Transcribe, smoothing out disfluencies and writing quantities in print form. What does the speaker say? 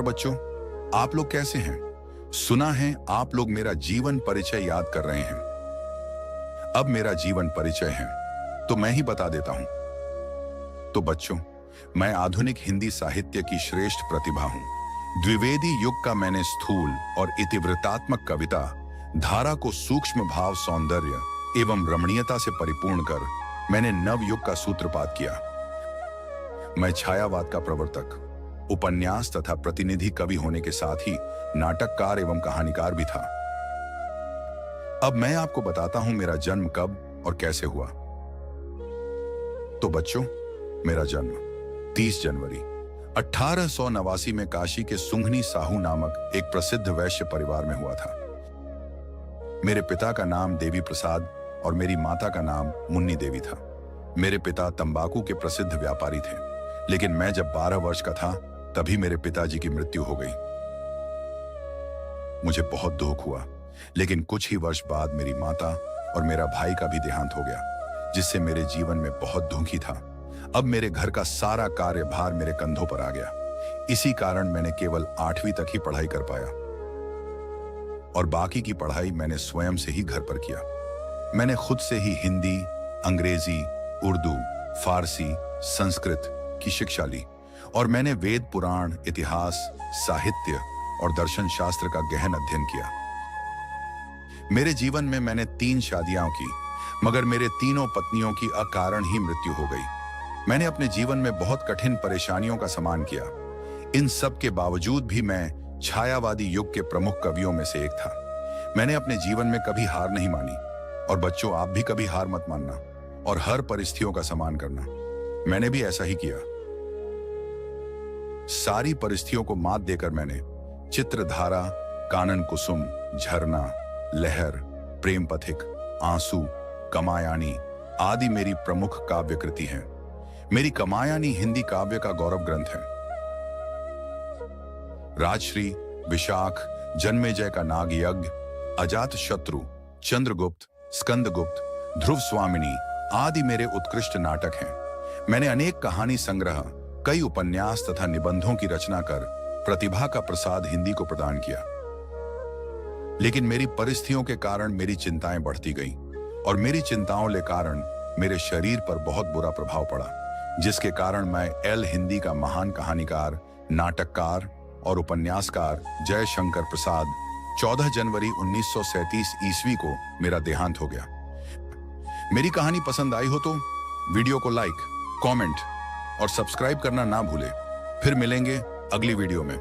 बच्चों, आप लोग कैसे हैं? सुना है आप लोग मेरा जीवन परिचय याद कर रहे हैं। अब मेरा जीवन परिचय है तो मैं ही बता देता हूं। तो बच्चों, मैं आधुनिक हिंदी साहित्य की श्रेष्ठ प्रतिभा हूं। द्विवेदी युग का मैंने स्थूल और इतिवृत्तात्मक कविता धारा को सूक्ष्म भाव, सौंदर्य एवं रमणीयता से परिपूर्ण कर मैंने नवयुग का सूत्रपात किया। मैं छायावाद का प्रवर्तक, उपन्यास तथा प्रतिनिधि कवि होने के साथ ही नाटककार एवं कहानीकार भी था। अब मैं आपको बताता हूं मेरा जन्म कब और कैसे हुआ। तो बच्चों, मेरा जन्म 30 जनवरी 1889 में काशी के सुंघनी साहू नामक एक प्रसिद्ध वैश्य परिवार में हुआ था। मेरे पिता का नाम देवी प्रसाद और मेरी माता का नाम मुन्नी देवी था। मेरे पिता तंबाकू के प्रसिद्ध व्यापारी थे, लेकिन मैं जब 12 वर्ष का था तभी मेरे पिताजी की मृत्यु हो गई। मुझे बहुत दुख हुआ, लेकिन कुछ ही वर्ष बाद मेरी माता और मेरा भाई का भी देहांत हो गया, जिससे मेरे जीवन में बहुत दुखी था। अब मेरे घर का सारा कार्यभार मेरे कंधों पर आ गया। इसी कारण मैंने केवल 8वीं तक ही पढ़ाई कर पाया और बाकी की पढ़ाई मैंने स्वयं से ही घर पर किया। मैंने खुद से ही हिंदी, अंग्रेजी, उर्दू, फारसी, संस्कृत की शिक्षा ली और मैंने वेद, पुराण, इतिहास, साहित्य और दर्शन शास्त्र का गहन अध्ययन किया। मेरे जीवन में मैंने 3 शादियां की, मगर मेरे तीनों पत्नियों की अकारण ही मृत्यु हो गई। मैंने अपने जीवन में बहुत कठिन परेशानियों का सामना किया। इन सब के बावजूद भी मैं छायावादी युग के प्रमुख कवियों में से एक था। मैंने अपने जीवन में कभी हार नहीं मानी। और बच्चों, आप भी कभी हार मत मानना और हर परिस्थितियों का सामना करना। मैंने भी ऐसा ही किया। सारी परिस्थितियों को मात देकर मैंने चित्रधारा, कानन कुसुम, झरना, लहर, प्रेम पथिक, आंसू, कमायानी आदि मेरी प्रमुख काव्य कृति हैं। मेरी कमायानी हिंदी काव्य का गौरव ग्रंथ है। राजश्री, विशाख, जन्मेजय का नाग यज्ञ, अजात शत्रु, चंद्रगुप्त, स्कंदगुप्त, ध्रुव स्वामिनी आदि मेरे उत्कृष्ट नाटक हैं। मैंने अनेक कहानी संग्रह, कई उपन्यास तथा निबंधों की रचना कर प्रतिभा का प्रसाद हिंदी को प्रदान किया। लेकिन मेरी परिस्थितियों के कारण मेरी चिंताएं बढ़ती गईं और मेरी चिंताओं के कारण मेरे शरीर पर बहुत बुरा प्रभाव पड़ा, जिसके कारण मैं एल हिंदी का महान कहानीकार, नाटककार और उपन्यासकार जयशंकर प्रसाद 14 जनवरी 1937 ईस्वी को मेरा देहांत हो गया। मेरी कहानी पसंद आई हो तो वीडियो को लाइक, कमेंट और सब्सक्राइब करना ना भूलें। फिर मिलेंगे अगली वीडियो में।